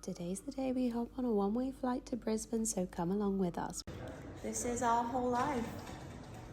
Today's the day we hop on a one-way flight to Brisbane, so come along with us. This is our whole life,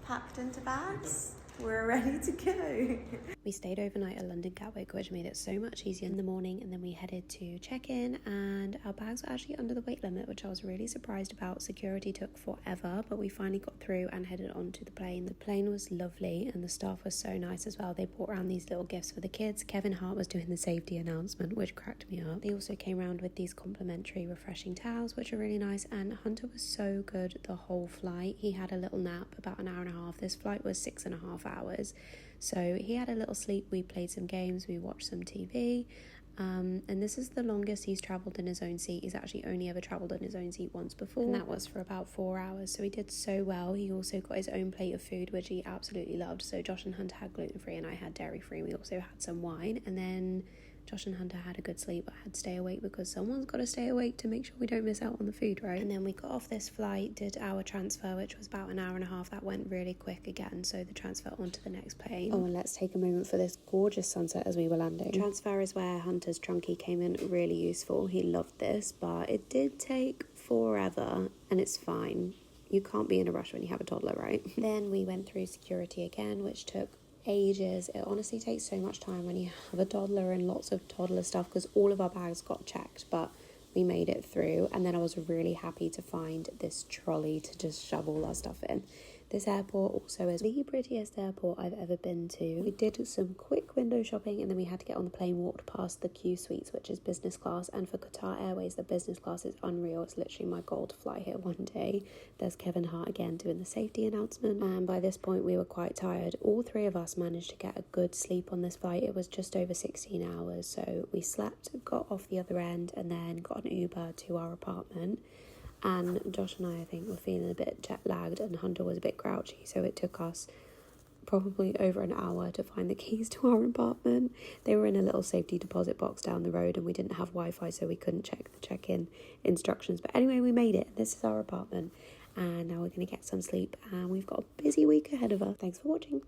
packed into bags. We're ready to go. We stayed overnight at London Gatwick, which made it so much easier in the morning, and then we headed to check-in, and our bags were actually under the weight limit, which I was really surprised about. Security took forever, but we finally got through and headed onto the plane. The plane was lovely and the staff was so nice as well. They brought around these little gifts for the kids. Kevin Hart was doing the safety announcement, which cracked me up. They also came around with these complimentary refreshing towels, which are really nice, and Hunter was so good the whole flight. He had a little nap, about an hour and a half. This flight was 6.5 hours, so he had a little sleep. We played some games, we watched some TV, and this is the longest he's travelled in his own seat. He's actually only ever travelled in his own seat once before, and that was for about 4 hours, so he did so well. He also got his own plate of food, which he absolutely loved. So Josh and Hunter had gluten-free and I had dairy-free. We also had some wine, and then Josh and Hunter had a good sleep. I had to stay awake because someone's got to stay awake to make sure we don't miss out on the food, right? And then we got off this flight, did our transfer, which was about an hour and a half. That went really quick again, so the transfer onto the next plane. Oh, and let's take a moment for this gorgeous sunset as we were landing. Transfer is where Hunter's trunkie came in really useful. He loved this, but it did take forever, and it's fine. You can't be in a rush when you have a toddler, right? Then we went through security again, which took ages. It honestly takes so much time when you have a toddler and lots of toddler stuff, because all of our bags got checked, but we made it through. And then I was really happy to find this trolley to just shove all our stuff in. This airport also is the prettiest airport I've ever been to. We did some quick window shopping, and then we had to get on the plane, walked past the Q Suites, which is business class. And for Qatar Airways, the business class is unreal. It's literally my goal to fly here one day. There's Kevin Hart again doing the safety announcement. And by this point, we were quite tired. All three of us managed to get a good sleep on this flight. It was just over 16 hours. So we slept, got off the other end, and then got an Uber to our apartment. And Josh and I think, were feeling a bit jet lagged, and Hunter was a bit grouchy, so it took us probably over an hour to find the keys to our apartment. They were in a little safety deposit box down the road, and we didn't have Wi-Fi, so we couldn't check the check-in instructions. But anyway, we made it. This is our apartment, and now we're going to get some sleep, and we've got a busy week ahead of us. Thanks for watching.